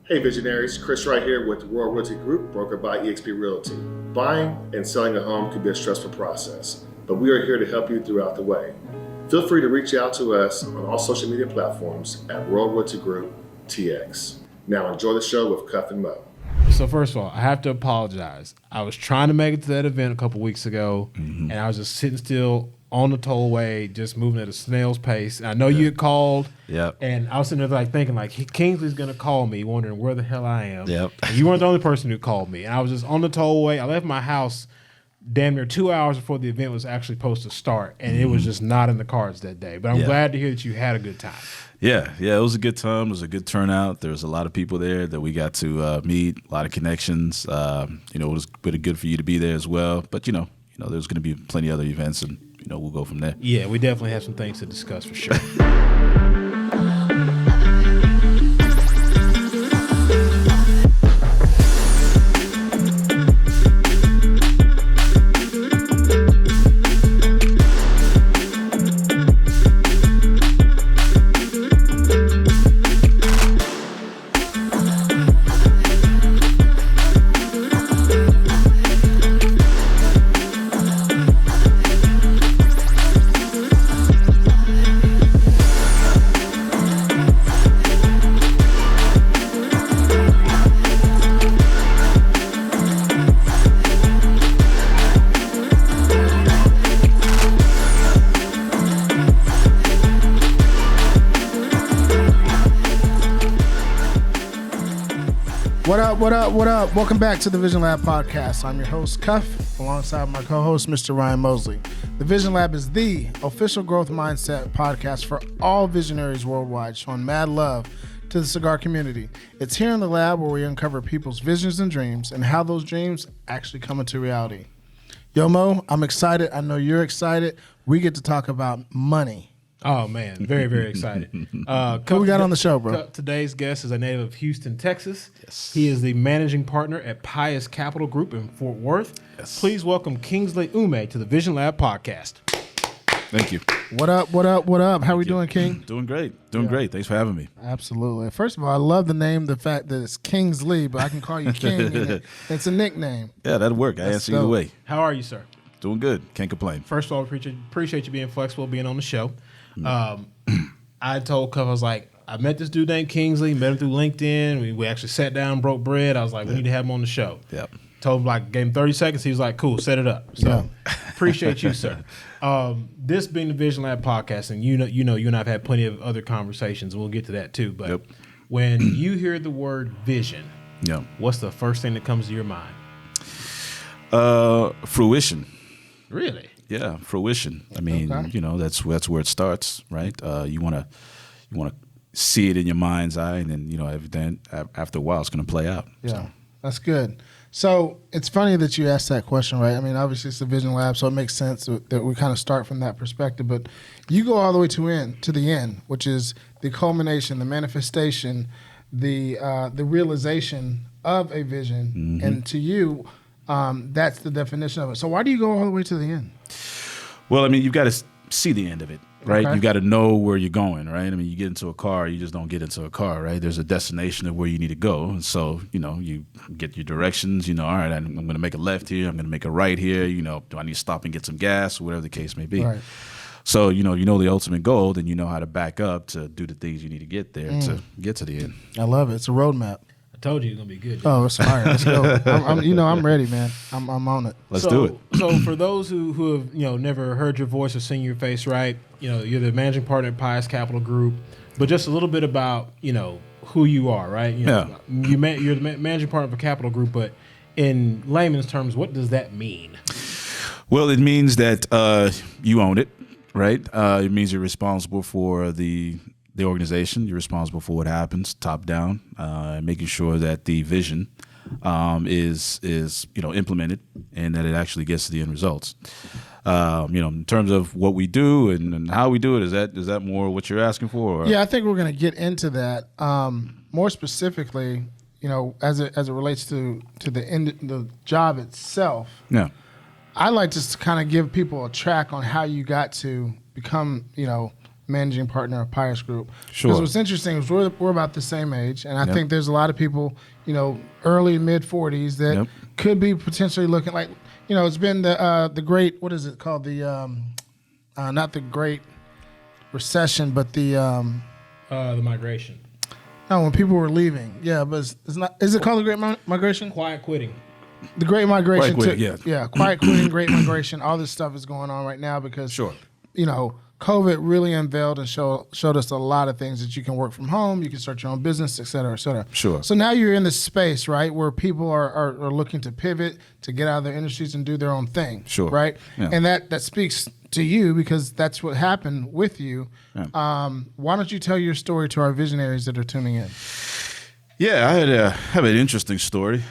Hey visionaries, Chris right here with Royal Realty Group, brokered by eXp Realty. Buying and selling a home can be a stressful process, but we are here to help you throughout the way. Feel free to reach out to us on all social media platforms at Royal Realty Group TX. Now enjoy the show with Cuff and Mo. So first of all, I have to apologize. I was trying to make it to that event a couple weeks ago, and I was just sitting still on the tollway, just moving at a snail's pace. And I know you had called, and I was sitting there like thinking, like, Kingsley's going to call me, wondering where the hell I am. And you weren't the only person who called me. And I was just on the tollway. I left my house damn near 2 hours before the event was actually supposed to start, and it was just not in the cards that day. But I'm glad to hear that you had a good time. Yeah, it was a good time. It was a good turnout. There was a lot of people there that we got to meet, a lot of connections. It was pretty good for you to be there as well. But, there's going to be plenty of other events, and, we'll go from there. Yeah, we definitely have some things to discuss for sure. What up? Welcome back to the TheVisionLab podcast. I'm your host, Cuff, alongside my co-host, Mr. Ryan Mosley. The TheVisionLab is the official growth mindset podcast for all visionaries worldwide, showing mad love to the cigar community. It's here in the lab where we uncover people's visions and dreams and how those dreams actually come into reality. Yo, Mo, I'm excited. I know you're excited. We get to talk about money. Oh, man. Very, very excited. Who we got on the show, bro? Today's guest is a native of Houston, Texas. Yes. He is the managing partner at Pius Capital Group in Fort Worth. Yes. Please welcome Kingsley Umeh to the TheVisionLab podcast. Thank you. What up? How we doing, King? Doing great. Great. Thanks for having me. Absolutely. First of all, I love the name, the fact that it's Kingsley, but I can call you King. And it's a nickname. Yeah, that'll work. I answer either way. How are you, sir? Doing good. Can't complain. First of all, appreciate you being flexible, being on the show. I told Cuff, I was like, I met this dude named Kingsley, met him through LinkedIn. We actually sat down, broke bread. I was like, we need to have him on the show. Yep. Told him, gave him 30 seconds. He was like, cool, set it up. So appreciate you, sir. This being the TheVisionLab podcast, and you and I have had plenty of other conversations, and we'll get to that too. But when you hear the word vision, what's the first thing that comes to your mind? Fruition. Really? Yeah, fruition. I mean, that's where it starts, right? You want to see it in your mind's eye, and then after a while, it's going to play out. Yeah, So. That's good. So it's funny that you asked that question, right? I mean, obviously it's the TheVisionLab, so it makes sense that we kind of start from that perspective. But you go all the way to the end, which is the culmination, the manifestation, the realization of a vision, and to you, that's the definition of it. So why do you go all the way to the end? Well, I mean, you've got to see the end of it, right? Okay. You've got to know where you're going, right? I mean, you get into a car, you just don't get into a car, right? There's a destination of where you need to go. And so, you get your directions, all right, I'm going to make a left here, I'm going to make a right here, do I need to stop and get some gas, or whatever the case may be. Right. So, you know the ultimate goal, then you know how to back up to do the things you need to get there to get to the end. I love it. It's a roadmap. I told you it's going to be good. Oh, it's fire. Let's go. I'm ready, man. I'm on it. Let's do it. So for those who have never heard your voice or seen your face, right? You're the managing partner at Pius Capital Group, but just a little bit about who you are, right? You're the managing partner of a capital group, but in layman's terms, what does that mean? Well, it means that you own it, right? It means you're responsible for the organization. You're responsible for what happens top down, making sure that the vision is implemented and that it actually gets to the end results. In terms of what we do and how we do it, is that more what you're asking for? Or? Yeah, I think we're going to get into that more specifically. As it relates to the job itself. Yeah. I like just to kind of give people a track on how you got to become managing partner of Pius Group. Sure. Because what's interesting is we're about the same age, and I think there's a lot of people, early mid 40s that could be potentially looking like, it's been the great, what is it called, the not the Great Recession, but the migration. No, when people were leaving. Yeah, but it's not. Is it called the Great Migration? Quiet quitting. The Great Migration. Quiet quitting, Quiet quitting, Great Migration. All this stuff is going on right now because, COVID really unveiled and showed us a lot of things that you can work from home, you can start your own business, et cetera, et cetera. Sure. So now you're in this space, right, where people are looking to pivot, to get out of their industries and do their own thing. Sure. Right? Yeah. And that speaks to you because that's what happened with you. Yeah. Why don't you tell your story to our visionaries that are tuning in? Yeah, I have an interesting story.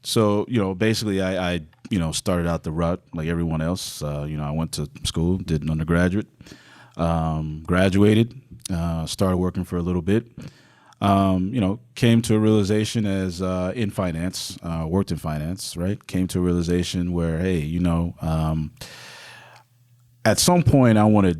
So, basically I started out the rut like everyone else. I went to school, did an undergraduate, graduated, started working for a little bit. Came to a realization as in finance, worked in finance, right? Came to a realization where, hey, at some point I want to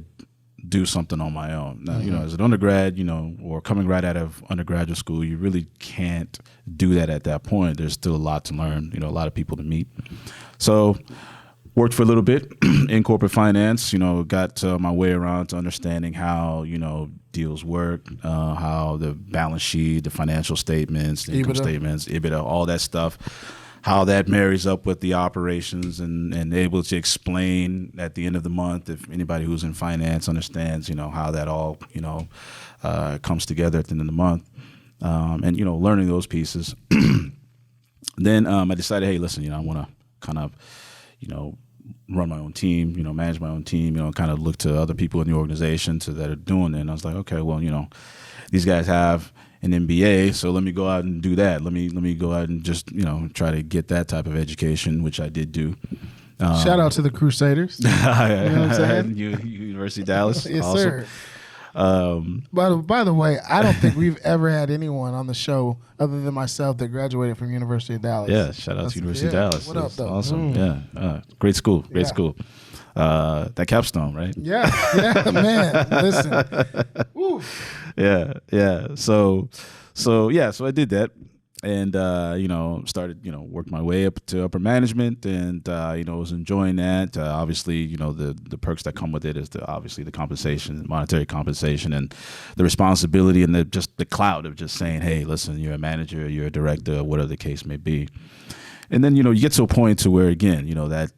do something on my own. Now, as an undergrad, or coming right out of undergraduate school, you really can't do that at that point. There's still a lot to learn, a lot of people to meet. So worked for a little bit in corporate finance, got my way around to understanding how, deals work, how the balance sheet, the financial statements, the income statements, EBITDA, all that stuff, how that marries up with the operations and able to explain at the end of the month, if anybody who's in finance understands, how that all, comes together at the end of the month. And, learning those pieces. Then I decided, hey, listen, I want to kind of, run my own team, manage my own team, kind of look to other people in the organization that are doing it. And I was like, okay, well, these guys have an MBA, so let me go out and do that. Let me go out and just, try to get that type of education, which I did do. Shout out to the Crusaders. You know what I'm saying? University of Dallas. Yes, awesome. sir. By the way, I don't think we've ever had anyone on the show other than myself that graduated from University of Dallas. Yeah, shout out to University of Dallas. What up, though? Awesome. Yeah, great school. Great school. That capstone, right? Yeah, man. Listen. Woo. Yeah. So I did that, and started worked my way up to upper management, and was enjoying that. Obviously, the perks that come with it is obviously the compensation, monetary compensation, and the responsibility, and the cloud of just saying, hey, listen, you're a manager, you're a director, whatever the case may be. And then, you get to a point to where, again,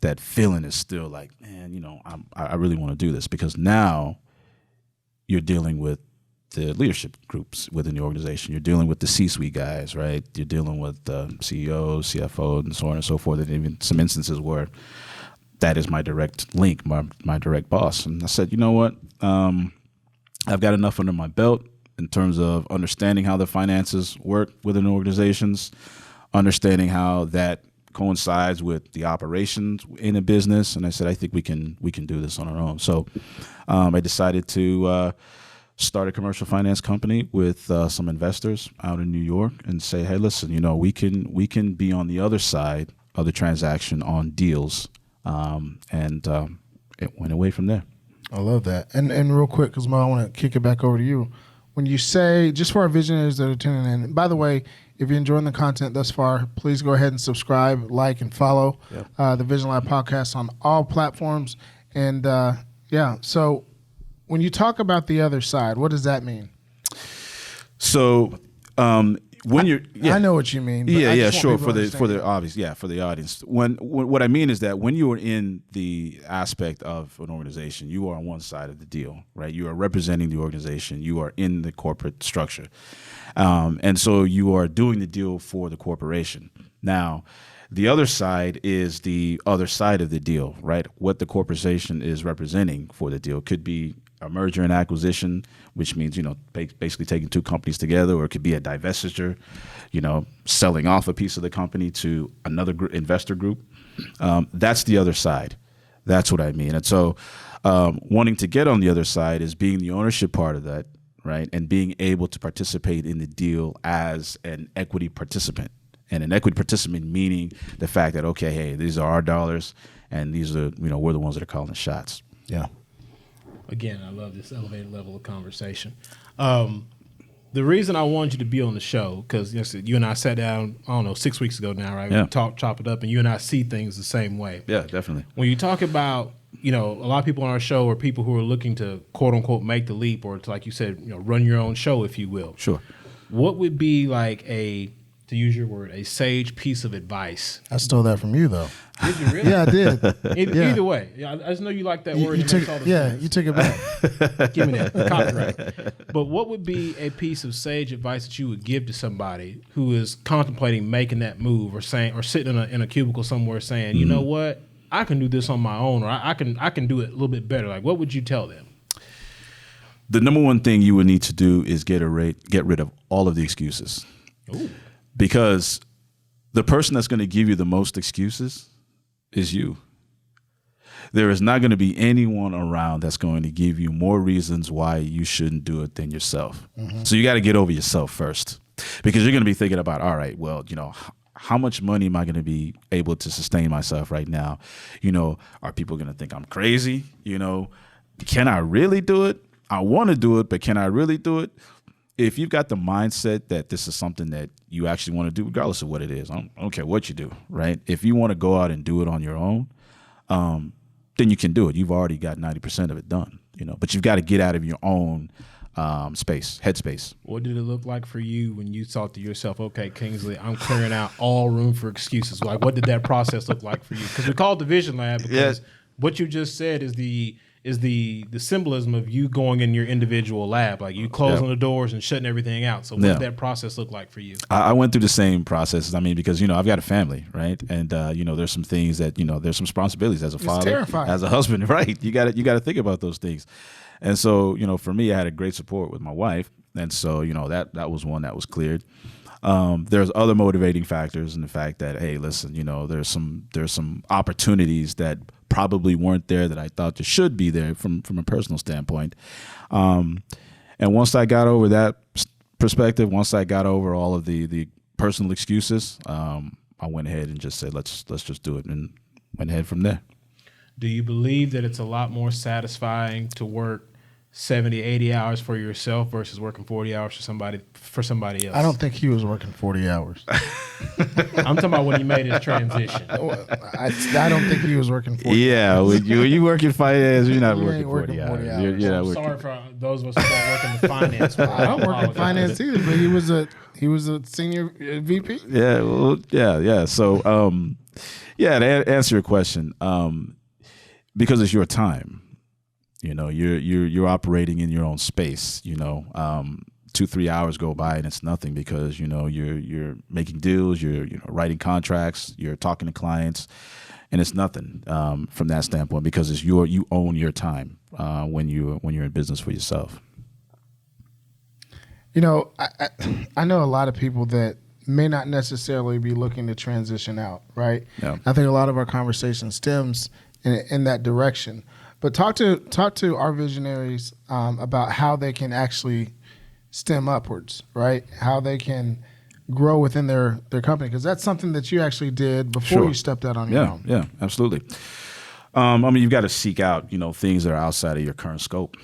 that feeling is still like, man, I really want to do this, because now you're dealing with the leadership groups within the organization. You're dealing with the C-suite guys, right? You're dealing with the CEO, CFO, and so on and so forth. And even some instances where that is my direct link, my direct boss. And I said, you know what? I've got enough under my belt in terms of understanding how the finances work within organizations, understanding how that coincides with the operations in a business. And I said, I think we can do this on our own. So I decided to start a commercial finance company with some investors out in New York, and say, hey, listen, we can be on the other side of the transaction on deals, and it went away from there. I love that. And real quick, because Mo, I want to kick it back over to you. When you say, just for our visionaries that are tuning in, by the way, if you're enjoying the content thus far, please go ahead and subscribe, like, and follow the VisionLab podcast on all platforms. And so when you talk about the other side, what does that mean? So when you're, I know what you mean. But sure. For the obvious, for the audience. When what I mean is that when you are in the aspect of an organization, you are on one side of the deal, right? You are representing the organization. You are in the corporate structure, and so you are doing the deal for the corporation. Now, the other side is the other side of the deal, right? What the corporation is representing for the deal could be a merger and acquisition, which means, basically taking two companies together, or it could be a divestiture, selling off a piece of the company to another investor group. That's the other side. That's what I mean. And so wanting to get on the other side is being the ownership part of that, right? And being able to participate in the deal as an equity participant. And an equity participant meaning the fact that, okay, hey, these are our dollars, and these are, we're the ones that are calling the shots. Yeah. Again, I love this elevated level of conversation. The reason I wanted you to be on the show, because you and I sat down, I don't know, 6 weeks ago now, right? Yeah. We talked, chop it up, and you and I see things the same way. Yeah, definitely. When you talk about, a lot of people on our show are people who are looking to, quote unquote, make the leap, or to, like you said, run your own show, if you will. Sure. What would be like to use your word, a sage piece of advice? I stole that from you, though. Did you really? Yeah, I did. Either way. Yeah, I just know you like that word. You took it back. Give me that. Copyright. But what would be a piece of sage advice that you would give to somebody who is contemplating making that move, or sitting in a cubicle somewhere saying, you know what, I can do this on my own, or I can do it a little bit better. Like, what would you tell them? The number one thing you would need to do is get rid of all of the excuses. Ooh. Because the person that's going to give you the most excuses is you. There is not going to be anyone around that's going to give you more reasons why you shouldn't do it than yourself. Mm-hmm. So you got to get over yourself first, because you're going to be thinking about, all right, well, how much money am I going to be able to sustain myself right now? Are people going to think I'm crazy? Can I really do it? I want to do it, but can I really do it? If you've got the mindset that this is something that you actually want to do, regardless of what it is, I don't care what you do, right? If you want to go out and do it on your own, then you can do it. You've already got 90% of it done, but you've got to get out of your own headspace. What did it look like for you when you thought to yourself, okay, Kingsley, I'm clearing out all room for excuses? Like, what did that process look like for you? Because we call it the Vision Lab, because what you just said is the symbolism of you going in your individual lab, like you closing the doors and shutting everything out. So what did that process look like for you? I went through the same processes. I mean, because, I've got a family, right? And, there's some things that, there's some responsibilities as a father, as a husband, right? You got to think about those things. And so, for me, I had a great support with my wife. And so, that was one that was cleared. There's other motivating factors in the fact that, hey, listen, there's some opportunities that probably weren't there that I thought there should be there from a personal standpoint. And once I got over that perspective, once I got over all of the personal excuses, I went ahead and just said, let's just do it, and went ahead from there. Do you believe that it's a lot more satisfying to work 70, 80 hours for yourself versus working 40 hours for somebody else? I don't think he was working 40 hours. I'm talking about when he made his transition. I don't think he was working 40 yeah, hours. when you work in finance, you're not working 40 working 40 hours. hours. You're I'm sorry for those of us who don't work in the finance world. I don't work in finance either, but he was a senior VP. Yeah, well, yeah. So, to answer your question, because it's your time. You're operating in your own space. 2-3 hours go by and it's nothing, because you're making deals, you're writing contracts, you're talking to clients, and it's nothing from that standpoint, because you own your time when you're in business for yourself. I know a lot of people that may not necessarily be looking to transition out, right? Yeah. I think a lot of our conversation stems in that direction. But talk to our visionaries about how they can actually stem upwards, right? How they can grow within their company, because that's something that you actually did before you stepped out on your own. Yeah, absolutely. You've got to seek out, things that are outside of your current scope,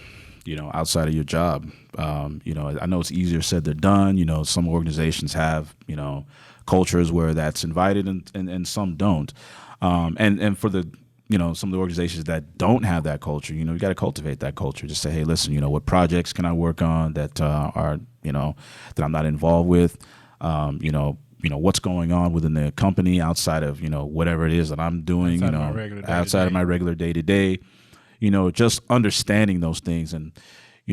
outside of your job. I know it's easier said than done. Some organizations have, cultures where that's invited and some don't. And for the some of the organizations that don't have that culture, you got to cultivate that culture. Just say, hey, listen, what projects can I work on that are, that I'm not involved with? What's going on within the company outside of, whatever it is that I'm doing, outside of my regular day to day, just understanding those things. And,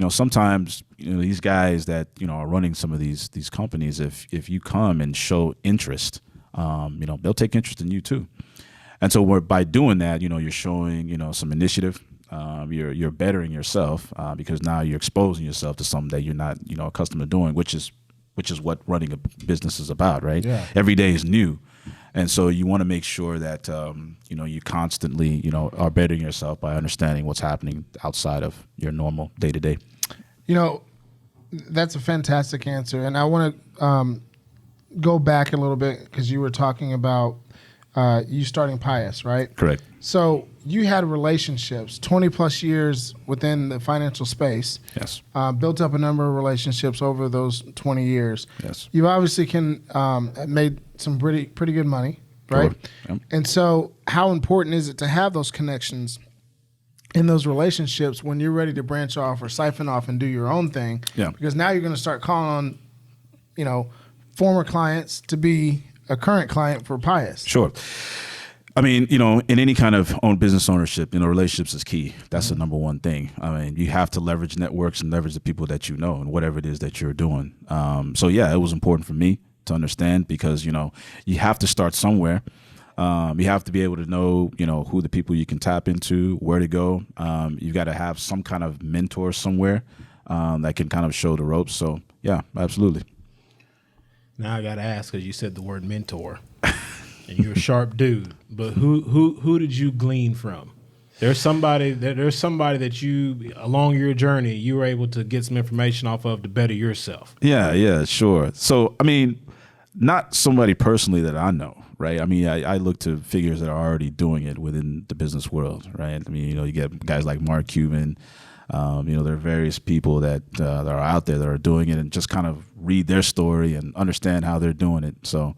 sometimes, these guys that, are running some of these companies, if you come and show interest, they'll take interest in you too. And so by doing that, you're showing, some initiative. You're bettering yourself because now you're exposing yourself to something that you're not, accustomed to doing, which is what running a business is about, right? Yeah. Every day is new. And so you want to make sure that, you constantly, are bettering yourself by understanding what's happening outside of your normal day to day. That's a fantastic answer. And I want to go back a little bit, because you were talking about you starting Pius, right? Correct. So you had relationships, 20 plus years within the financial space. Yes. Built up a number of relationships over those 20 years. Yes. You obviously made some pretty good money, right? Sure. Yep. And so how important is it to have those connections in those relationships when you're ready to branch off or siphon off and do your own thing? Yeah. Because now you're going to start calling on, former clients to be a current client for Pius. Sure. I mean, in any kind of business ownership, relationships is key. That's the number one thing. I mean, you have to leverage networks and leverage the people that you know and whatever it is that you're doing. So yeah, it was important for me to understand because, you have to start somewhere. You have to be able to know, who the people you can tap into, where to go. You've got to have some kind of mentor somewhere that can kind of show the ropes. So yeah, absolutely. Now I got to ask, because you said the word mentor, and you're a sharp dude. But who did you glean from? There's somebody that you, along your journey, you were able to get some information off of to better yourself. Yeah, sure. So I mean, not somebody personally that I know, right? I mean, I look to figures that are already doing it within the business world, right? I mean, you get guys like Mark Cuban. There are various people that are out there that are doing it, and just kind of read their story and understand how they're doing it. So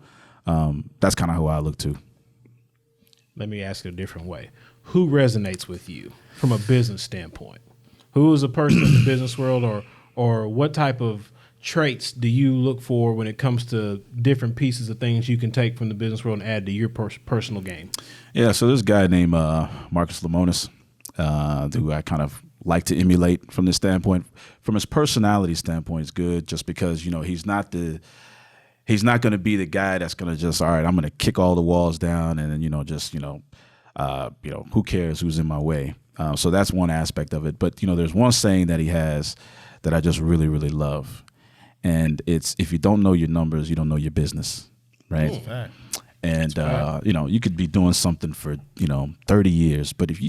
that's kind of who I look to. Let me ask it a different way. Who resonates with you from a business standpoint? Who is a person in the business world, or what type of traits do you look for when it comes to different pieces of things you can take from the business world and add to your personal game? Yeah, so there's a guy named Marcus Lemonis, who I kind of like to emulate from this standpoint. From his personality standpoint, it's good just because, he's not going to be the guy that's going to just, all right, I'm going to kick all the walls down and then, who cares who's in my way. So that's one aspect of it. But, there's one saying that he has that I just really, really love. And it's, if you don't know your numbers, you don't know your business, right? Fact. And you could be doing something for 30 years, but if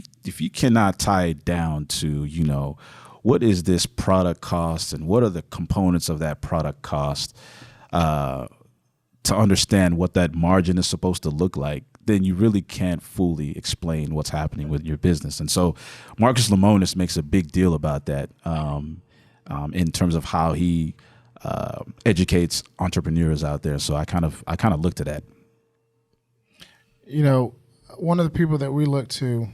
you cannot tie it down to what is this product cost and what are the components of that product cost, to understand what that margin is supposed to look like, then you really can't fully explain what's happening with your business. And so Marcus Lemonis makes a big deal about that in terms of how he educates entrepreneurs out there. So I kind of looked at that. One of the people that we look to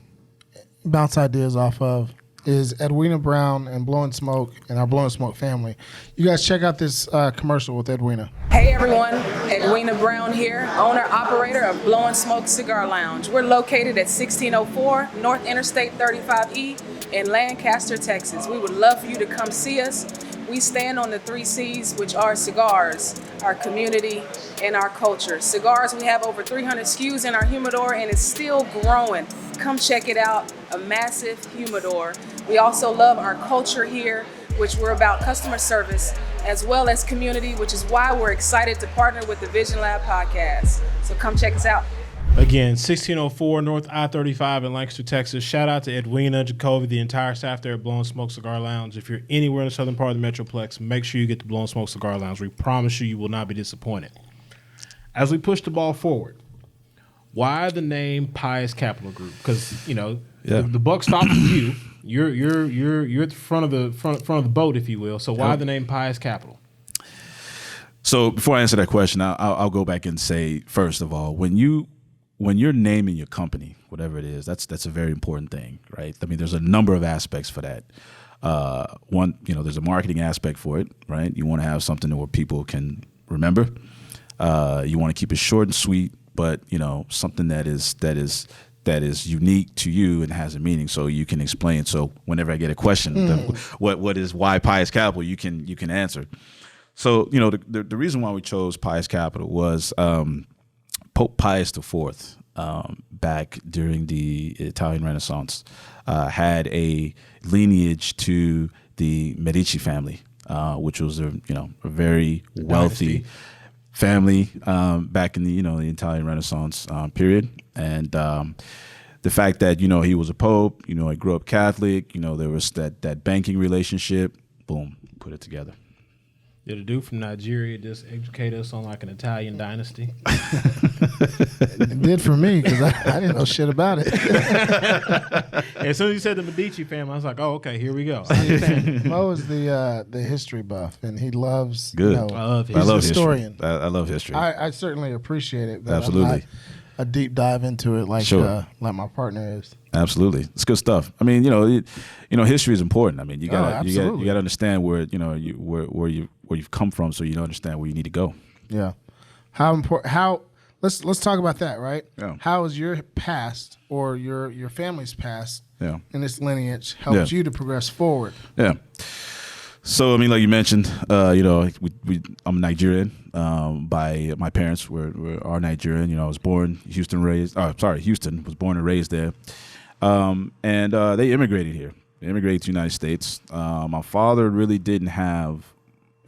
bounce ideas off of is Edwina Brown and Blowing Smoke and our Blowing Smoke family. You guys check out this commercial with Edwina. Hey everyone, Edwina Brown here, owner-operator of Blowing Smoke Cigar Lounge. We're located at 1604 North Interstate 35E in Lancaster, Texas. We would love for you to come see us. We stand on the 3 C's, which are cigars, our community, and our culture. Cigars, we have over 300 SKUs in our humidor, and it's still growing. Come check it out, a massive humidor. We also love our culture here, which we're about customer service, as well as community, which is why we're excited to partner with the TheVisionLab podcast. So come check us out. Again, 1604 North I-35 in Lancaster, Texas. Shout out to Edwina, Jacoby, the entire staff there at Blowing Smoke Cigar Lounge. If you're anywhere in the southern part of the Metroplex, make sure you get to Blowing Smoke Cigar Lounge. We promise you will not be disappointed. As we push the ball forward, why the name Pius Capital Group? Because the buck stops with you. You're at the front of the boat, if you will. So why the name Pius Capital? So before I answer that question, I'll go back and say, first of all, when you're naming your company, whatever it is, that's a very important thing, right? I mean, there's a number of aspects for that. One, there's a marketing aspect for it, right? You want to have something where people can remember. You want to keep it short and sweet, but something that is unique to you and has a meaning, so you can explain. So whenever I get a question, what is why Pius Capital, you can answer. So the reason why we chose Pius Capital was Pope Pius IV, back during the Italian Renaissance, had a lineage to the Medici family, which was a very wealthy family back in the the Italian Renaissance period. And the fact that he was a pope, I grew up Catholic, there was that banking relationship. Boom, put it together. Did a dude from Nigeria just educate us on like an Italian dynasty? It did for me because I didn't know shit about it. As soon as you said the Medici family, I was like, oh, okay, here we go. I understand. Mo is the history buff, and he loves. Good. You know, I love he's I a love historian. history. I love history. I certainly appreciate it. But Absolutely. I'm not a deep dive into it like Sure. like my partner is. Absolutely, it's good stuff. I mean, history is important. I mean, you gotta understand where where you've come from, so you understand where you need to go. Yeah. How important? Let's talk about that, right? Yeah. How has your past or your family's past Yeah. in this lineage helped you to progress forward? Yeah. So I mean, like you mentioned, I'm Nigerian. By my parents are Nigerian. I was born Houston, was born and raised there, and they immigrated here. They immigrated to the United States. My father really didn't have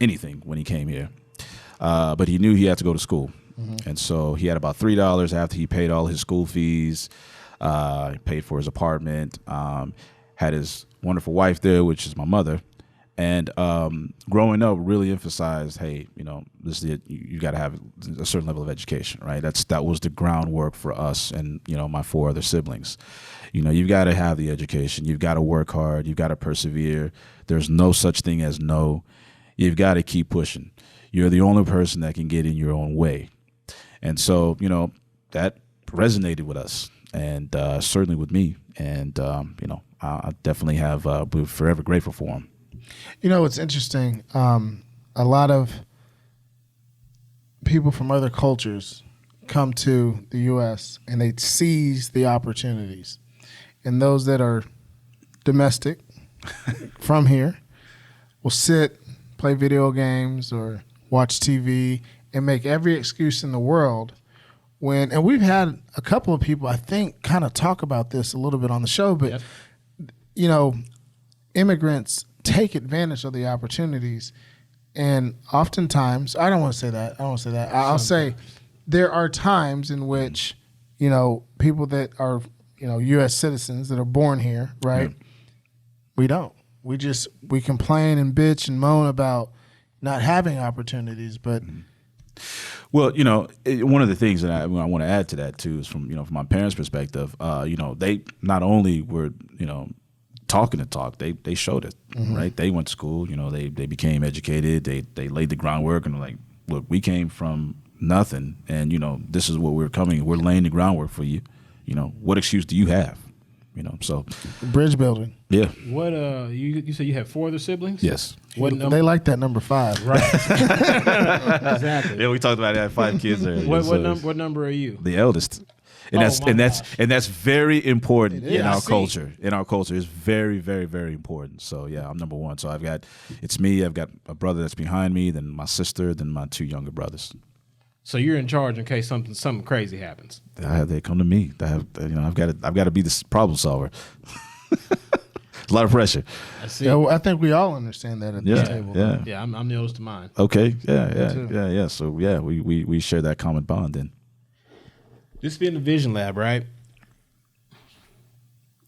anything when he came here, but he knew he had to go to school, and so he had about $3 after he paid all his school fees, paid for his apartment, had his wonderful wife there, which is my mother. And growing up, really emphasized, hey, this is it. You got to have a certain level of education, right? That was the groundwork for us and my 4 other siblings. You've got to have the education. You've got to work hard. You've got to persevere. There's no such thing as no. You've got to keep pushing. You're the only person that can get in your own way. And so that resonated with us, and certainly with me. And I definitely have we're forever grateful for him. It's interesting. A lot of people from other cultures come to the U.S. and they seize the opportunities. And those that are domestic from here will sit, play video games or watch TV and make every excuse in the world and we've had a couple of people, I think, kind of talk about this a little bit on the show, but, immigrants take advantage of the opportunities. And oftentimes, I don't want to say that. I'll say there are times in which, people that are, U.S. citizens that are born here, right? Yeah. We don't. We complain and bitch and moan about not having opportunities, but. Well, one of the things that I want to add to that too is from my parents' perspective. They not only were talking the talk, they showed it, right? They went to school, they became educated, they laid the groundwork, and like, look, we came from nothing, and this is what we're laying the groundwork for you. What excuse do you have? So bridge building. Yeah. What you said you have 4 other siblings? Yes. What number? They like that number 5, right? Exactly. Yeah, we talked about that. 5 kids there. What number are you? The eldest. And that's very important in our culture. In our culture, it's very, very, very important. So yeah, I'm number 1. So it's me. I've got a brother that's behind me, then my sister, then my 2 younger brothers. So you're in charge in case something crazy happens. They come to me. I've got to be the problem solver. A lot of pressure. I see. Yeah, well, I think we all understand that at this table. Yeah, yeah. I'm the oldest of mine. Okay. Yeah. So yeah, we share that common bond then. This being the Vision Lab, right?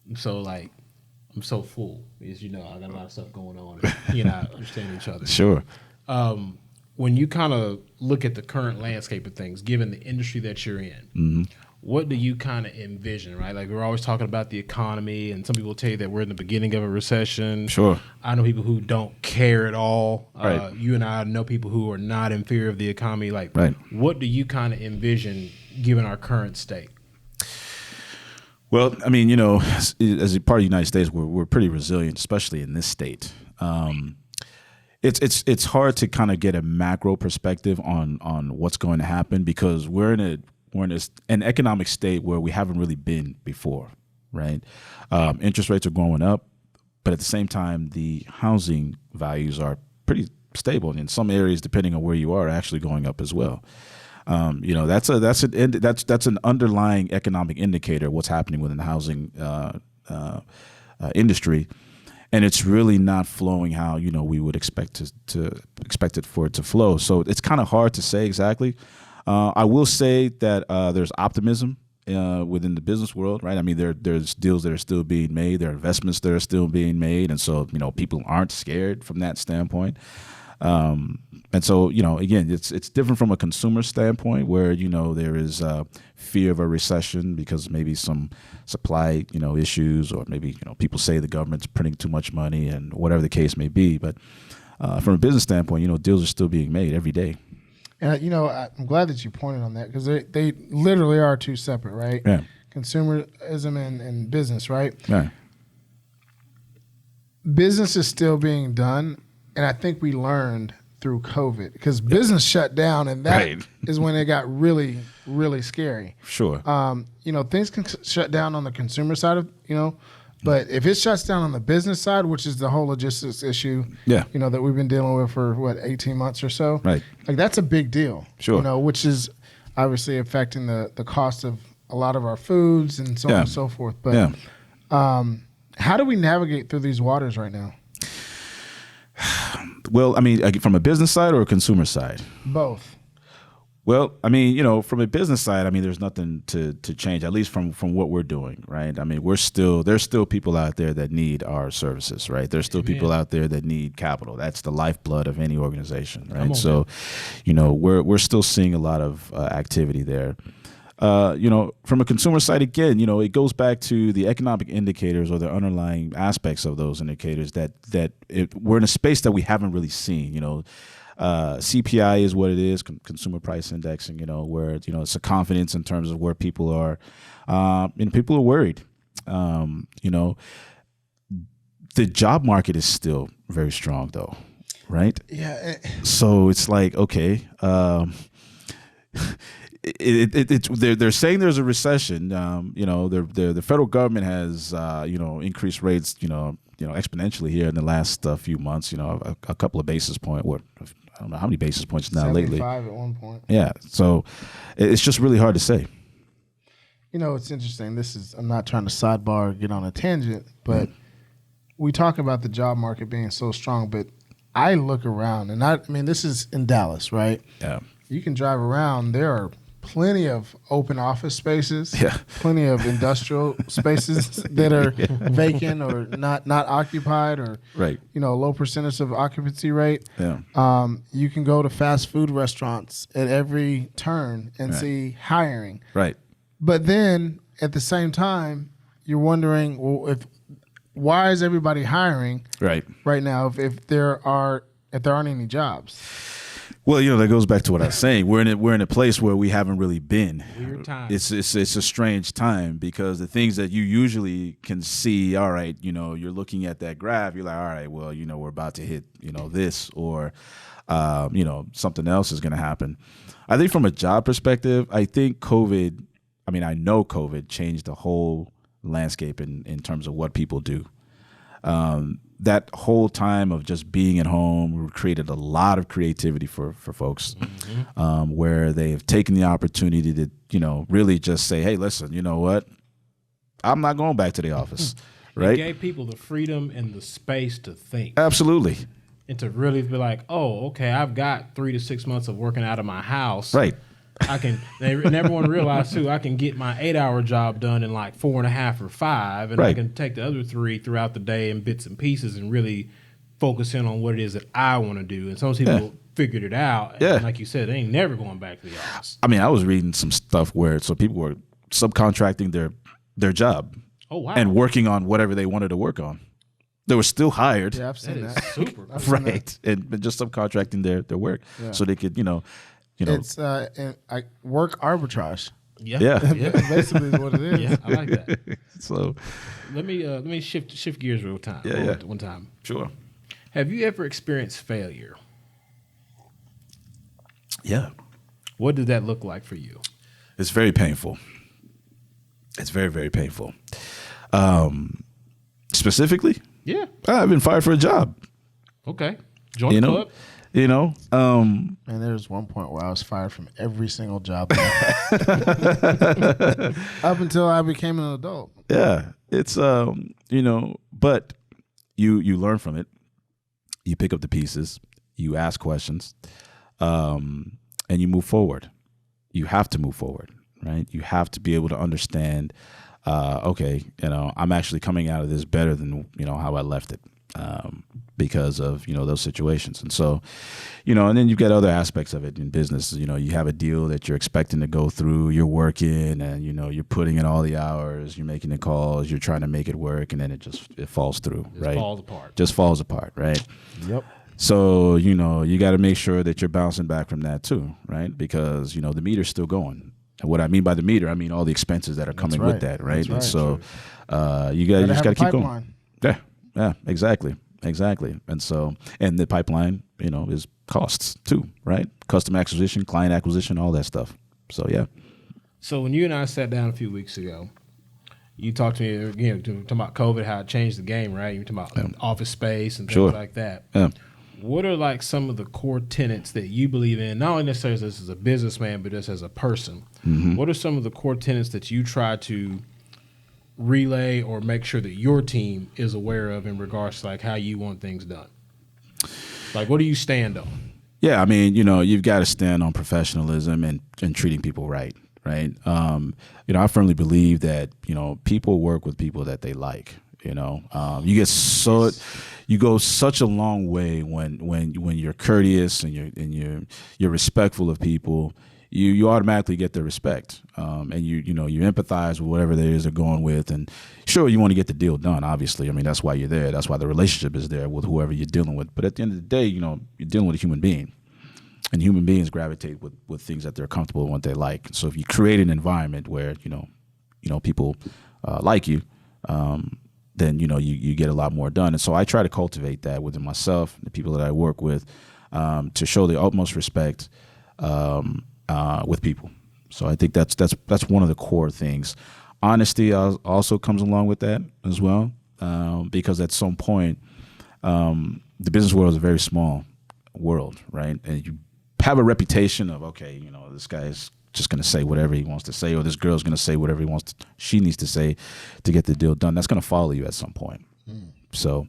I'm so full. As you know, I got a lot of stuff going on. You and I understand each other. Sure. When you kind of look at the current landscape of things, given the industry that you're in, what do you kind of envision, right? Like, we're always talking about the economy, and some people tell you that we're in the beginning of a recession. Sure. I know people who don't care at all. Right. You and I know people who are not in fear of the economy. Like, right. What do you kind of envision given our current state? Well, I mean, as a part of the United States, we're pretty resilient, especially in this state. It's hard to kind of get a macro perspective on what's going to happen because we're in an economic state where we haven't really been before, right? Interest rates are going up, but at the same time, the housing values are pretty stable, and in some areas, depending on where you are actually going up as well. That's an underlying economic indicator of what's happening within the housing industry. And it's really not flowing how we would expect it for it to flow. So it's kind of hard to say exactly. I will say that there's optimism within the business world, right? I mean, there's deals that are still being made, there are investments that are still being made, and so people aren't scared from that standpoint. And so, again, it's different from a consumer standpoint where, there is fear of a recession because maybe some supply, issues, or maybe, people say the government's printing too much money and whatever the case may be. But from a business standpoint, deals are still being made every day. And, I'm glad that you pointed on that because they literally are two separate, right? Yeah. Consumerism and business, right? Yeah. Business is still being done. And I think we learned through COVID because business shut down, and that is when it got really, really scary. Sure. Things can shut down on the consumer side of, but if it shuts down on the business side, which is the whole logistics issue, that we've been dealing with for 18 months or so, right? Like that's a big deal. Sure. Which is obviously affecting the cost of a lot of our foods and so on and so forth. But how do we navigate through these waters right now? Well, from a business side or a consumer side? Both. Well, from a business side, there's nothing to change, at least from what we're doing, right? There's still people out there that need our services, right? There's still people out there that need capital. That's the lifeblood of any organization, right? So, we're still seeing a lot of activity there. From a consumer side, again, it goes back to the economic indicators or the underlying aspects of those indicators that we're in a space that we haven't really seen. CPI is what it is, consumer price indexing, where, it's a confidence in terms of where people are, and people are worried. The job market is still very strong though, right? Yeah. So it's like, okay, they're saying there's a recession. The federal government has increased rates exponentially here in the last few months. A couple of basis points. I don't know how many basis points now lately. 75 at one point. Yeah, so it's just really hard to say. It's interesting. I'm not trying to sidebar or get on a tangent, but we talk about the job market being so strong, but I look around and this is in Dallas, right? Yeah. You can drive around. There are plenty of open office spaces, yeah, plenty of industrial spaces that are vacant or not occupied, or right, low percentage of occupancy rate. Yeah. You can go to fast food restaurants at every turn and see hiring. Right. But then at the same time, you're wondering, well, why is everybody hiring right now if there aren't any jobs? Well, that goes back to what I was saying. We're in a place where we haven't really been. Weird time. It's a strange time because the things that you usually can see, all right, you're looking at that graph, you're like, all right, well, we're about to hit, this, or something else is going to happen. I think from a job perspective, I think COVID, I know COVID changed the whole landscape in terms of what people do. That whole time of just being at home created a lot of creativity for folks, where they have taken the opportunity to, really just say, hey, listen, you know what? I'm not going back to the office, right? It gave people the freedom and the space to think. Absolutely. And to really be like, oh, okay, I've got 3 to 6 months of working out of my house. Right. And everyone realized too, I can get my 8-hour job done in like 4.5 or 5, and I can take the other 3 throughout the day in bits and pieces and really focus in on what it is that I want to do. And some people figured it out. And like you said, they ain't never going back to the office. I was reading some stuff where people were subcontracting their job. Oh, wow. And working on whatever they wanted to work on. They were still hired. Yeah, I've seen that. Super. Right. And just subcontracting their work so they could, It's work arbitrage. Yeah. Basically is what it is. Yeah, I like that. So let me shift gears real time. One time. Sure. Have you ever experienced failure? Yeah. What did that look like for you? It's very painful. It's very, very painful. Specifically? Yeah. I've been fired for a job. Okay. Join the club. And there was one point where I was fired from every single job up until I became an adult. Yeah, it's but you learn from it. You pick up the pieces. You ask questions, and you move forward. You have to move forward, right? You have to be able to understand. Okay, I'm actually coming out of this better than how I left it. because of, those situations. And so, and then you've got other aspects of it in business. You have a deal that you're expecting to go through, you're working, and, you're putting in all the hours, you're making the calls, you're trying to make it work, and then it falls through, right? Just falls apart, right? Yep. So, you got to make sure that you're bouncing back from that too, right? Because, the meter's still going. And what I mean by the meter, I mean all the expenses that are coming with that, right? And so you just got to keep going. Yeah, exactly. And so, and the pipeline, is costs too, right? Customer acquisition, client acquisition, all that stuff. So, yeah. So when you and I sat down a few weeks ago, you talked to me, talking about COVID, how it changed the game, right? You were talking about office space and things like that. Yeah. What are like some of the core tenets that you believe in, not only necessarily as a businessman, but just as a person? Mm-hmm. What are some of the core tenets that you try to relay or make sure that your team is aware of in regards to like how you want things done? Like, what do you stand on? Yeah, I mean, you've got to stand on professionalism and treating people right. I firmly believe that, people work with people that they like. You go such a long way when you're courteous and you're respectful of people. You automatically get their respect, and you empathize with whatever it is they're going with. And sure, you want to get the deal done. Obviously, I mean that's why you're there. That's why the relationship is there with whoever you're dealing with. But at the end of the day, you're dealing with a human being, and human beings gravitate with things that they're comfortable with, what they like. So if you create an environment where people like you, then you get a lot more done. And so I try to cultivate that within myself, the people that I work with, to show the utmost respect with people. So I think that's one of the core things. Honesty also comes along with that as well, because at some point, the business world is a very small world, right? And you have a reputation of, okay, this guy is just going to say whatever he wants to say, or this girl's going to say whatever she needs to say to get the deal done. That's going to follow you at some point. So,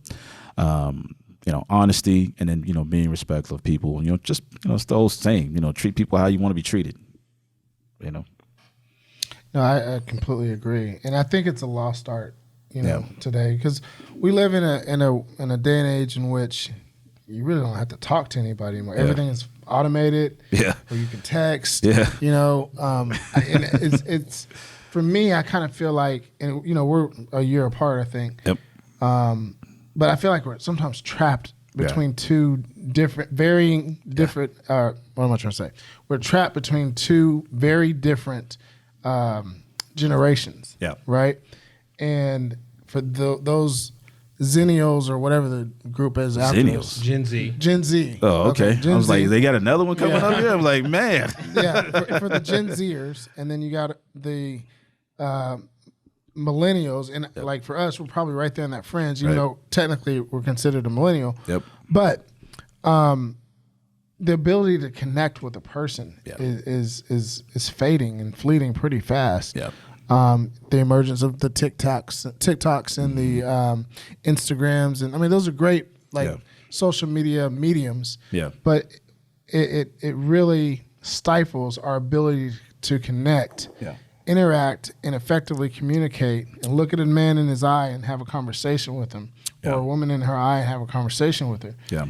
honesty, and then, being respectful of people, and, it's the old saying, treat people how you want to be treated, No, I completely agree. And I think it's a lost art, today, because we live in a day and age in which you really don't have to talk to anybody anymore. Everything is automated. Yeah. Or you can text. Yeah. And it's for me, I kind of feel like, and we're a year apart, I think. Yep. But I feel like we're sometimes trapped between two varying different. What am I trying to say? We're trapped between two very different generations. Yeah. Right. And for those Zennials or whatever the group is after Zennials? Gen Z. Oh, okay. Gen I was Z. like, they got another one coming up here? I'm like, man. Yeah, for the Gen Zers, and then you got the millennials, and like for us, we're probably right there in that fringe, even though technically we're considered a millennial. Yep. But the ability to connect with a person is fading and fleeting pretty fast. Yeah. The emergence of the TikToks and the Instagrams, and I mean those are great social media mediums. Yeah. But it really stifles our ability to connect, interact, and effectively communicate, and look at a man in his eye and have a conversation with him, or a woman in her eye and have a conversation with her. Yeah.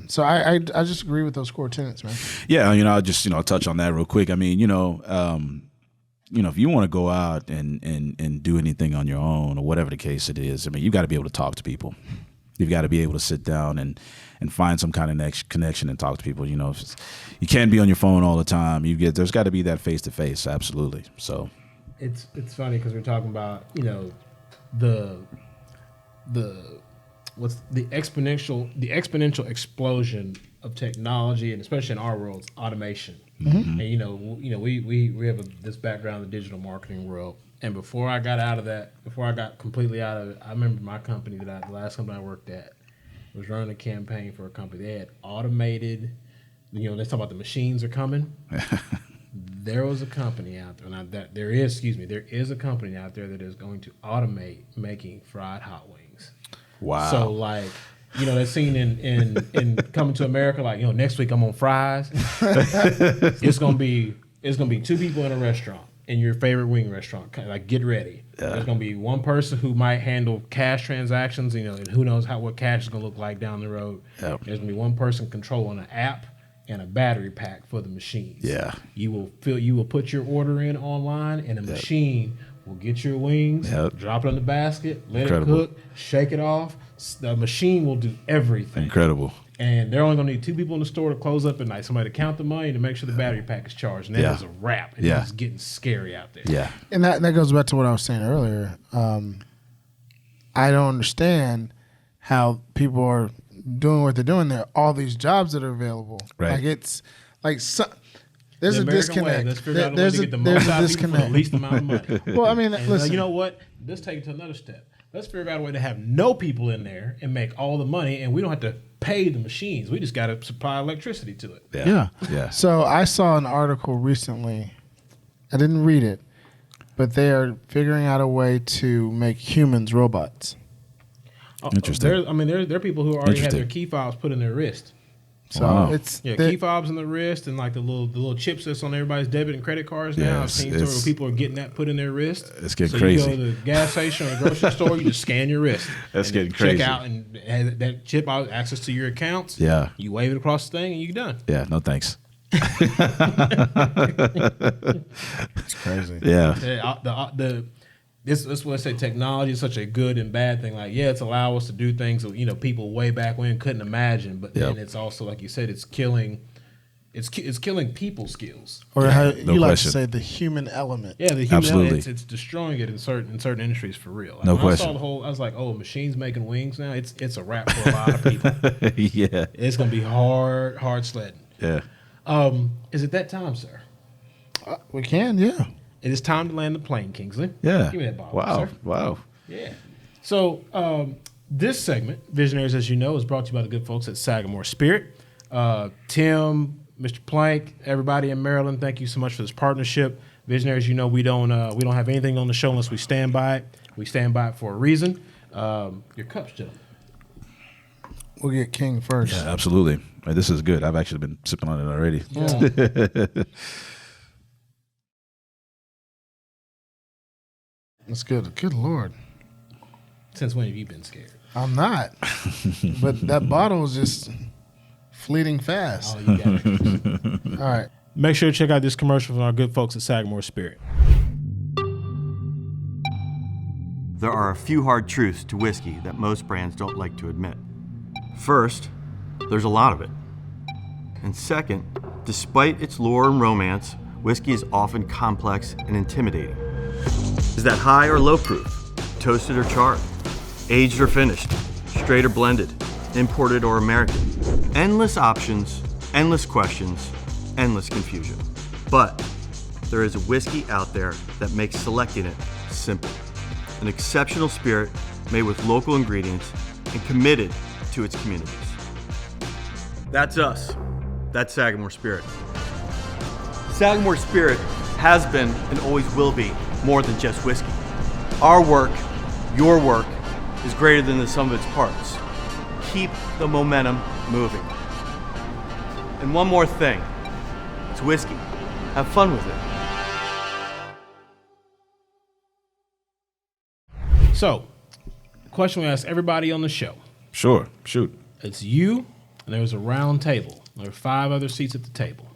So I just agree with those core tenets, man. Yeah. I'll just touch on that real quick. I mean, if you want to go out and do anything on your own, or whatever the case it is, I mean, you got to be able to talk to people. You've got to be able to sit down and find some kind of connection and talk to people. You can't be on your phone all the time. There's got to be that face to face. Absolutely. So it's funny because we're talking about the exponential explosion of technology, and especially in our world, automation. Mm-hmm. And we have this background in the digital marketing world. And before I got completely out of it, I remember my company the last company I worked at was running a campaign for a company. They had automated, let's talk about the machines are coming. There was a company out there, there is a company out there that is going to automate making fried hot wings. Wow. So that scene in Coming to America, next week I'm on fries. It's gonna be two people in a restaurant. in your favorite wing restaurant. Like, get ready. There's going to be one person who might handle cash transactions, and who knows what cash is going to look like down the road. Yep. There's going to be one person controlling an app and a battery pack for the machines. Yeah. You will put your order in online, and the machine will get your wings, drop it in the basket, let it cook, shake it off. The machine will do everything. Incredible. And they're only going to need 2 people in the store to close up at night. Somebody to count the money and to make sure the battery pack is charged. And that is a wrap. And it's getting scary out there. Yeah. And that goes back to what I was saying earlier. I don't understand how people are doing what they're doing there. All these jobs that are available. Right. Like, it's like there's The a American disconnect. way. Let's figure out a way There's to a get the most out of people for the disconnect. least amount of money. Well, I mean, And, listen. you know what? Let's take it to another step. Let's figure out a way to have no people in there and make all the money, and we don't have to pay the machines. We just got to supply electricity to it. Yeah. So I saw an article recently. I didn't read it, but they are figuring out a way to make humans robots. Interesting. There are people who already have their key fobs put in their wrist. So key fobs in the wrist and like the little chips that's on everybody's debit and credit cards now. I've seen where people are getting that put in their wrist. It's getting so crazy. You go to the gas station or the grocery store, you just scan your wrist. That's getting check crazy. out and that chip out access to your accounts. Yeah. You wave it across the thing and you're done. Yeah, no thanks. It's crazy. Yeah. This what I say. Technology is such a good and bad thing. Like, it's allowed us to do things that people way back when couldn't imagine. But then it's also, like you said, it's killing people skills. Or how you like question. to say, the human element. Yeah, the human Absolutely. element, it's destroying it in certain industries for real. No when question. I saw I was like, oh, machines making wings now. It's a wrap for a lot of people. Yeah. It's gonna be hard sledding. Yeah. Is it that time, sir? We can, yeah. It is time to land the plane, Kingsley. Yeah. Give me that bottle, Wow. sir. Wow. Yeah. So this segment, Visionaries, as you know, is brought to you by the good folks at Sagamore Spirit. Tim, Mr. Plank, everybody in Maryland, thank you so much for this partnership. Visionaries, we don't have anything on the show unless we stand by it. We stand by it for a reason. Your cups, gentlemen. We'll get King first. Yeah, absolutely. This is good. I've actually been sipping on it already. Yeah. That's good. Good Lord. Since when have you been scared? I'm not. But that bottle is just fleeting fast. Oh, you got it. All right. Make sure to check out this commercial from our good folks at Sagamore Spirit. There are a few hard truths to whiskey that most brands don't like to admit. First, there's a lot of it. And second, despite its lore and romance, whiskey is often complex and intimidating. Is that high or low proof? Toasted or charred? Aged or finished? Straight or blended? Imported or American? Endless options, endless questions, endless confusion. But there is a whiskey out there that makes selecting it simple. An exceptional spirit made with local ingredients and committed to its communities. That's us. That's Sagamore Spirit. Sagamore Spirit has been and always will be more than just whiskey. Our work, your work, is greater than the sum of its parts. Keep the momentum moving. And one more thing, it's whiskey. Have fun with it. So, question we ask everybody on the show. Sure. Shoot. It's you, and there's a round table. There are 5 other seats at the table.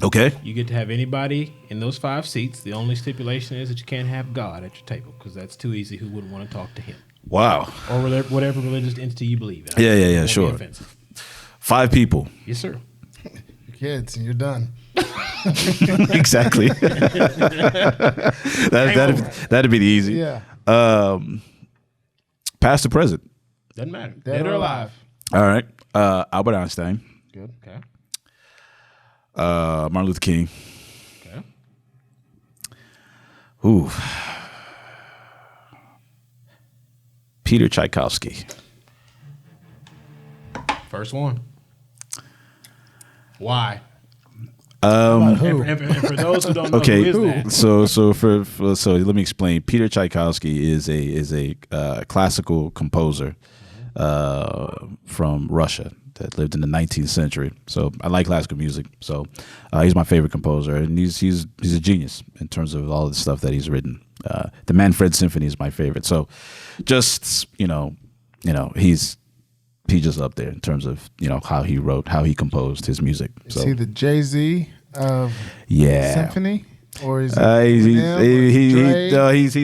Okay. You get to have anybody in those 5 seats. The only stipulation is that you can't have God at your table because that's too easy. Who wouldn't want to talk to him? Wow. Or whatever religious entity you believe in. Yeah, It won't be sure. offensive. 5 people. Yes, sir. Your kids, and you're done. Exactly. That'd be the easy. Yeah. Past or present. Doesn't matter. Dead or alive. All right. Albert Einstein. Good. Okay. Martin Luther King. Okay. Ooh. Peter Tchaikovsky. First one. Why? Who? And for those who don't know, Okay, who is that? so let me explain. Peter Tchaikovsky is a classical composer from Russia. that lived in the 19th century. So I like classical music. So he's my favorite composer, and he's a genius in terms of all the stuff that he's written. The Manfred Symphony is my favorite. So just he's just up there in terms of how he wrote, how he composed his music. Is he the Jay-Z of symphony? Or is he's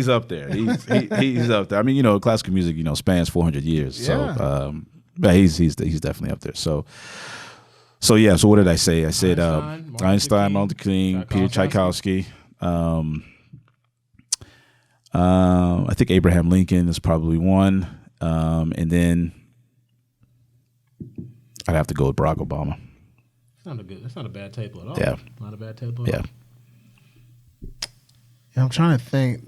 up there. He's up there. I mean, classical music, spans 400 years. Yeah. So, but he's definitely up there. So yeah. So what did I say? I said Einstein, Martin Luther King, Peter Tchaikovsky. I think Abraham Lincoln is probably one, and then I'd have to go with Barack Obama. That's not a bad table at all. Yeah. Not a bad table. Yeah. I'm trying to think,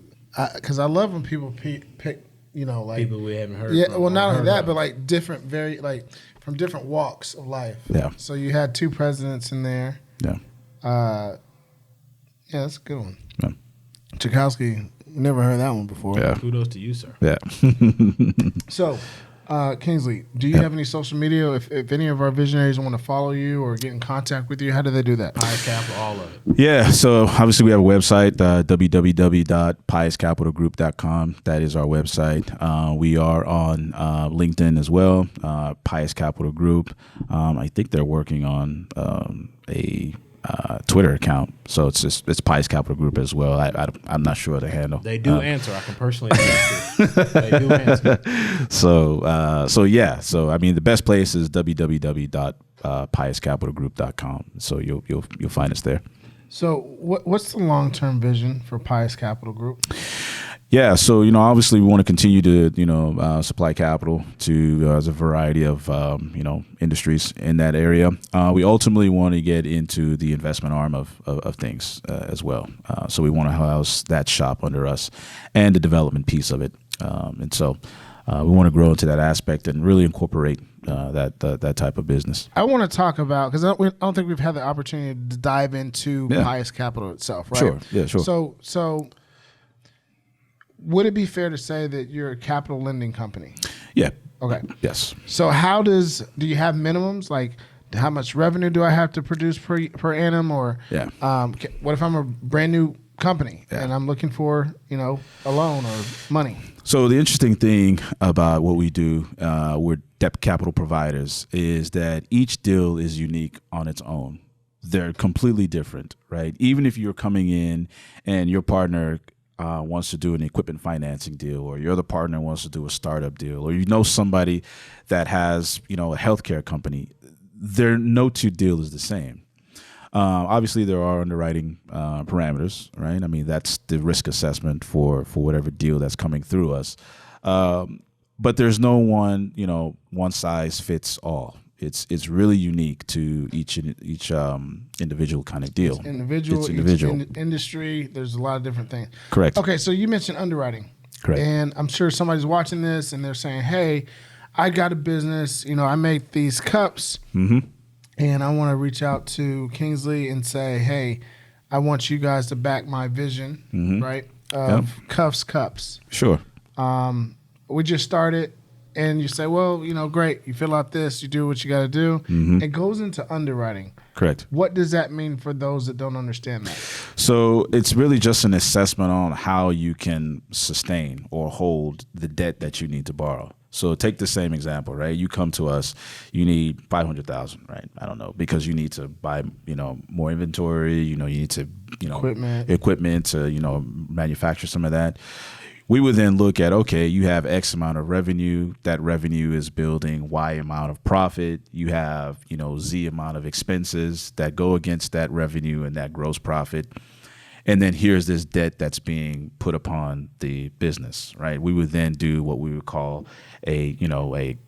because I love when people pick, People we haven't heard. Yeah, from well, not only that, of. but like different, from different walks of life. Yeah. So you had two presidents in there. Yeah. Yeah, that's a good one. Yeah. Tchaikovsky, never heard that one before. Yeah. Kudos to you, sir. Yeah. So, Kingsley, do you have any social media? If any of our visionaries want to follow you or get in contact with you, how do they do that? Pious Capital, all of it. Yeah, so obviously we have a website, www.piouscapitalgroup.com. That is our website. We are on LinkedIn as well, Pious Capital Group. I think they're working on a Twitter account, so it's Pious Capital Group as well. I'm not sure the handle. They do answer. I can personally answer. They do answer. So I mean, the best place is www.piouscapitalgroup.com. So you'll find us there. So what's the long-term vision for Pious Capital Group? Yeah, so obviously we want to continue to supply capital to a variety of industries in that area. We ultimately want to get into the investment arm of things as well. So we want to house that shop under us and the development piece of it. And so we want to grow into that aspect and really incorporate that type of business. I want to talk about, because I don't think we've had the opportunity to dive into Pious Capital itself, right? Sure. Yeah, sure. So would it be fair to say that you're a capital lending company? Yeah. Okay. Yes. So do you have minimums? Like, how much revenue do I have to produce per annum? Or what if I'm a brand new company and I'm looking for, a loan or money? So the interesting thing about what we do, we're debt capital providers, is that each deal is unique on its own. They're completely different, right? Even if you're coming in and your partner wants to do an equipment financing deal, or your other partner wants to do a startup deal, or somebody that has a healthcare company, no two deal is the same. Obviously, there are underwriting parameters, right? I mean, that's the risk assessment for whatever deal that's coming through us. But there's no one size fits all. It's really unique to each individual kind of deal. It's individual. Each industry. There's a lot of different things. Correct. Okay, so you mentioned underwriting. Correct. And I'm sure somebody's watching this and they're saying, "Hey, I got a business. I make these cups, and I want to reach out to Kingsley and say, hey, I want you guys to back my vision, right? Of cups. Sure. We just started." And you say, well, great. You fill out this, you do what you got to do. It goes into underwriting. Correct. What does that mean for those that don't understand that? So it's really just an assessment on how you can sustain or hold the debt that you need to borrow. So take the same example, right? You come to us, you need $500,000, right? I don't know, because you need to buy, more inventory. You need to, equipment to, manufacture some of that. We would then look at, okay, you have X amount of revenue. That revenue is building Y amount of profit. You have, Z amount of expenses that go against that revenue and that gross profit. And then here's this debt that's being put upon the business, right? We would then do what we would call a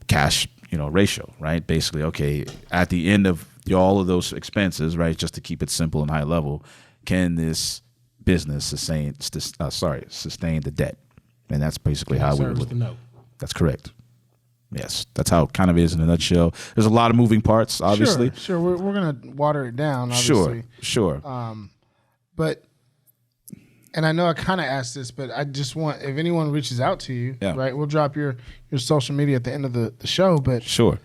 cash, ratio, right? Basically, okay, at the end of all of those expenses, right, just to keep it simple and high level, can this business sustain the debt? And that's basically how we would. That's correct. Yes, that's how it kind of is in a nutshell. There's a lot of moving parts, obviously. Sure. We're going to water it down, obviously. Sure. But, and I know I kind of asked this, but I just want, if anyone reaches out to you, right, we'll drop your social media at the end of the show. But sure.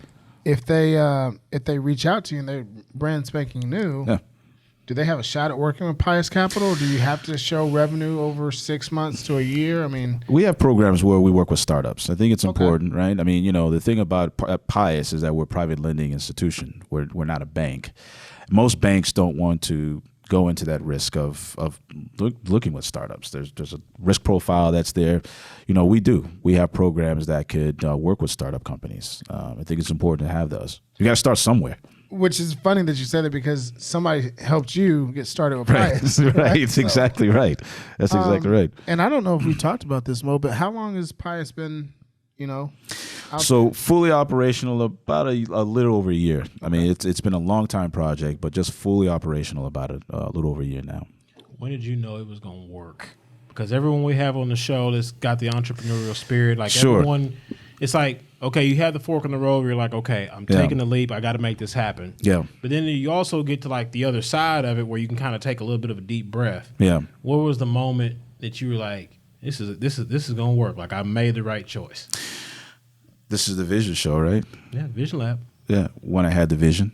if they reach out to you and they're brand spanking new, do they have a shot at working with Pius Capital? Or do you have to show revenue over 6 months to a year? I mean, we have programs where we work with startups. I think it's important, right? I mean, the thing about Pius is that we're a private lending institution. We're not a bank. Most banks don't want to go into that risk of looking with startups. There's a risk profile that's there. We do. We have programs that could work with startup companies. I think it's important to have those. You got to start somewhere. Which is funny that you said it because somebody helped you get started with Right, Pius. right. It's exactly right. That's exactly right. And I don't know if we talked about this, Mo, but how long has Pius been, So fully operational about a little over a year. I mean, it's been a long time project, but just fully operational about a little over a year now. When did you know it was going to work? Because everyone we have on the show that's got the entrepreneurial spirit, like everyone, it's like, okay, you have the fork in the road. Where you're like, okay, I'm taking the leap. I got to make this happen. Yeah. But then you also get to like the other side of it where you can kind of take a little bit of a deep breath. Yeah. What was the moment that you were like, this is going to work? Like I made the right choice. This is the Vision Show, right? Yeah, Vision Lab. Yeah, when I had the vision.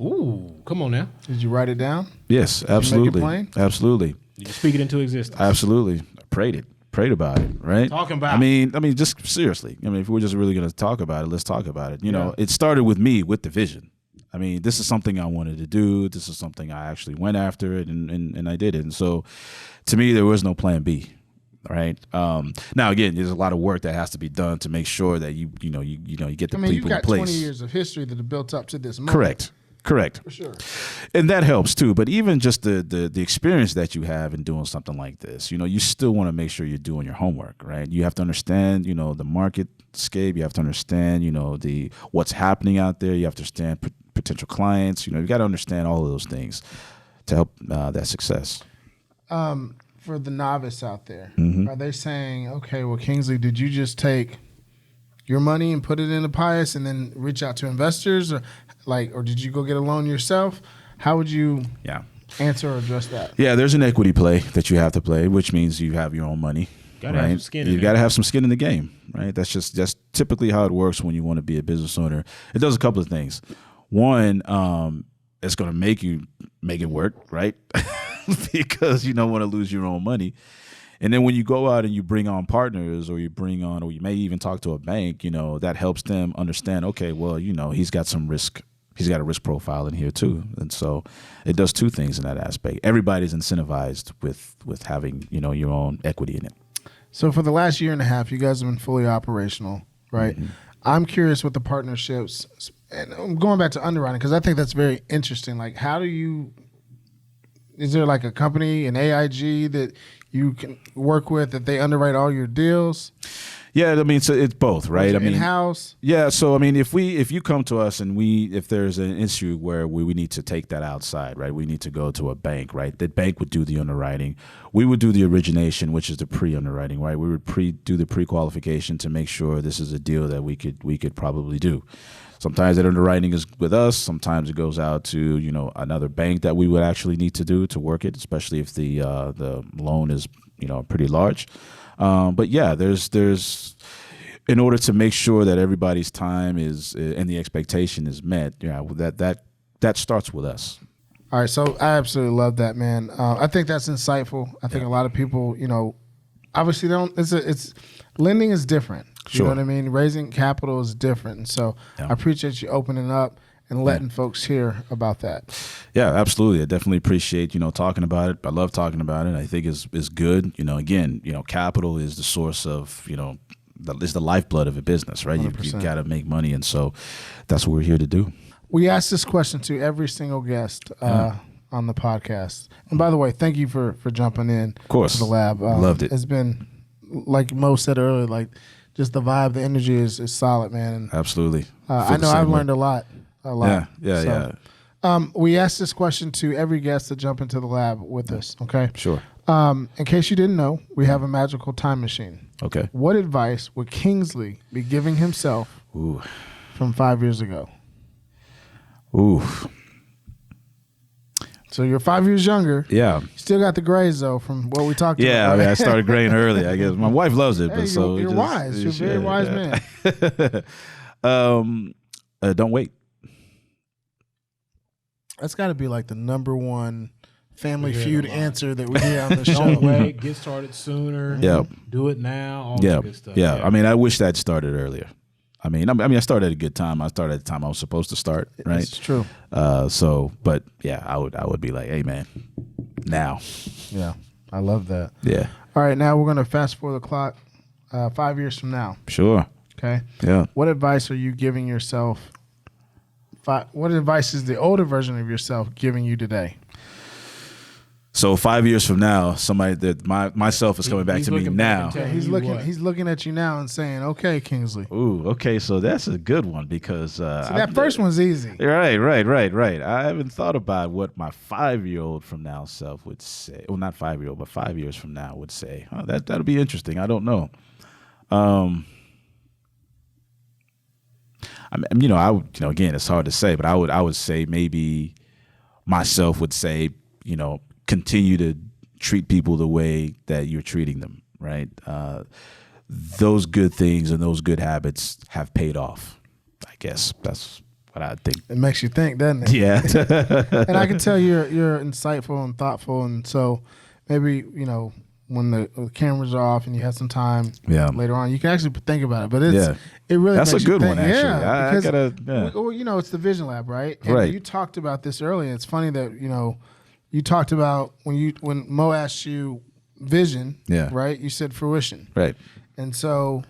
Ooh, come on now. Did you write it down? Yes, absolutely. Did you make it plain? Absolutely. Did you speak it into existence? Absolutely. I prayed about it, right? Talking about. I mean, just seriously. I mean, if we're just really going to talk about it, let's talk about it. It started with me with the vision. I mean, this is something I wanted to do. This is something I actually went after it, and I did it. And so, to me, there was no plan B. Right. Now, again, there's a lot of work that has to be done to make sure that you get the people you've got in place. 20 years of history that have built up to this moment. Correct. For sure. And that helps too. But even just the experience that you have in doing something like this, you still want to make sure you're doing your homework, right? You have to understand, the market scape. You have to understand, what's happening out there. You have to understand potential clients. You got to understand all of those things to help that success. For the novice out there, are they saying, okay, well, Kingsley, did you just take your money and put it into Pius and then reach out to investors, or did you go get a loan yourself? How would you answer or address that? Yeah, there's an equity play that you have to play, which means you have your own money. Gotta have some skin in you got to have some skin in the game, right? That's typically how it works when you want to be a business owner. It does a couple of things. One, it's going to make it work, right? Because you don't want to lose your own money. And then when you go out and you bring on partners, or you may even talk to a bank, that helps them understand, okay, well, he's got some risk. He's got a risk profile in here too. And so it does two things in that aspect. Everybody's incentivized with having, your own equity in it. So for the last year and a half, you guys have been fully operational, right? Mm-hmm. I'm curious with the partnerships, and I'm going back to underwriting because I think that's very interesting. Like, is there like a company, an AIG that you can work with that they underwrite all your deals? Yeah, I mean, so it's both, right? In-house? Yeah, so I mean, if you come to us and if there's an issue where we need to take that outside, right? We need to go to a bank, right? The bank would do the underwriting. We would do the origination, which is the pre-underwriting, right? We would do the pre-qualification to make sure this is a deal that we could probably do. Sometimes that underwriting is with us. Sometimes it goes out to another bank that we would actually need to do to work it, especially if the loan is pretty large. But yeah, there's in order to make sure that everybody's time is and the expectation is met. That starts with us. All right, so I absolutely love that, man. I think that's insightful. I think a lot of people, obviously don't. It's lending is different. You know what I mean? Raising capital is different. And so I appreciate you opening up and letting folks hear about that. Yeah, absolutely. I definitely appreciate, talking about it. I love talking about it. I think is good. Again, capital is the source of, is the lifeblood of a business, right? You've got to make money. And so that's what we're here to do. We ask this question to every single guest on the podcast. And by the way, thank you for jumping in. Of course. To the lab. Loved it. It's been, like Mo said earlier, like, just the vibe, the energy is solid, man. And, absolutely. I know I've learned a lot. Yeah. We asked this question to every guest that jump into the lab with us, okay? Sure. In case you didn't know, we have a magical time machine. Okay. What advice would Kingsley be giving himself from 5 years ago? Ooh. So you're 5 years younger. Yeah. Still got the grays though from what we talked about. Yeah, I started graying early. I guess my wife loves it, hey, but you're wise. You're a very wise man. don't wait. That's got to be like the number one Family Feud answer that we hear on the show. Don't wait. Get started sooner. Yeah. Do it now. All Yeah. that good stuff. Yeah. I mean, I wish that started earlier. I started at a good time. I started at the time I was supposed to start. Right. It's true. But yeah, I would be like, hey man, now. Yeah. I love that. Yeah. All right. Now we're going to fast forward the clock 5 years from now. Sure. Okay. Yeah. What advice are you giving yourself? What advice is the older version of yourself giving you today? So 5 years from now, somebody that myself is coming back to me now. He's looking at you now and saying, "Okay, Kingsley." Ooh, okay. So that's a good one because that first one's easy. Right. I haven't thought about what my 5-year-old from now self would say. Well, not 5-year-old, but 5 years from now would say. Oh, that'll be interesting. I don't know. Again, it's hard to say, but I would say maybe myself would say, continue to treat people the way that you're treating them, right? Those good things and those good habits have paid off. I guess that's what I think. It makes you think, doesn't it? Yeah. And I can tell you're insightful and thoughtful, and so maybe when the cameras are off and you have some time later on, you can actually think about it. But it really that's makes a good you think. one actually. Yeah, because it's the Vision Lab, right? And right. You talked about this earlier. It's funny that you talked about when Mo asked you vision, right? You said fruition, right? And so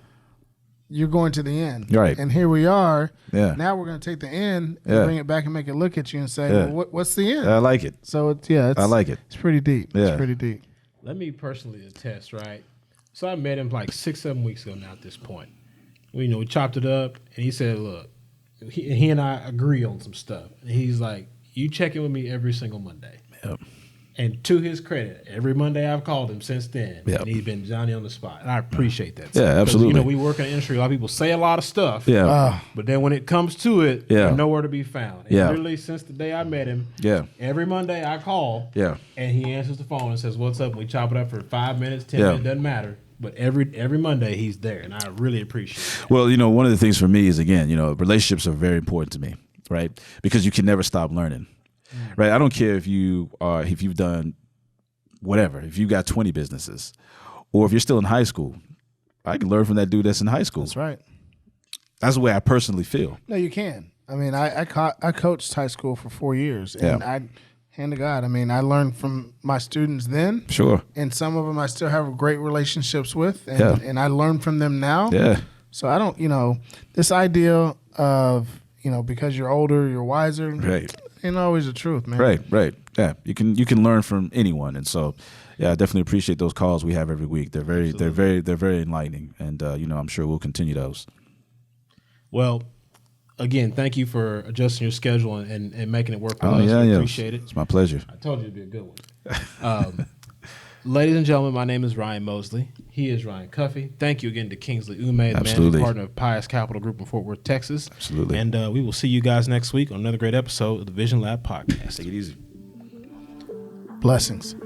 you're going to the end, right? And here we are. Yeah. Now we're going to take the end and bring it back and make it look at you and say, well, what's the end? I like it. So I like it. It's pretty deep. Yeah. It's pretty deep. Let me personally attest, right? So I met him like 6-7 weeks ago now at this point. We chopped it up, and he said, look, he and I agree on some stuff. And he's like, you check in with me every single Monday. Yep. And to his credit, every Monday I've called him since then, and he's been Johnny on the spot. And I appreciate that. Yeah, absolutely. We work in the industry. A lot of people say a lot of stuff, but then when it comes to it, they're nowhere to be found. And literally since the day I met him, every Monday I call, and he answers the phone and says, what's up? And we chop it up for 5 minutes, 10 minutes, doesn't matter. But every Monday he's there, and I really appreciate it. Well, one of the things for me is, again, relationships are very important to me, right? Because you can never stop learning. Right, I don't care if you've done whatever, if you've got 20 businesses, or if you're still in high school, I can learn from that dude that's in high school. That's right. That's the way I personally feel. No, you can. I mean, I coached high school for 4 years, and hand to God, I mean, I learned from my students then. Sure. And some of them I still have great relationships with, and I learn from them now. Yeah. So I don't, this idea of because you're older, you're wiser. Right. Ain't always the truth, man. Right. Yeah, you can learn from anyone, and so I definitely appreciate those calls we have every week. They're very enlightening, and I'm sure we'll continue those. Well, again, thank you for adjusting your schedule and making it work with us. Yeah. Appreciate it. It's my pleasure. I told you it'd be a good one. Ladies and gentlemen, my name is Ryan Mosley. He is Ryan Cuffey. Thank you again to Kingsley Umeh, the managing partner of Pius Capital Group in Fort Worth, Texas. Absolutely. And we will see you guys next week on another great episode of the Vision Lab podcast. Take it easy. Blessings.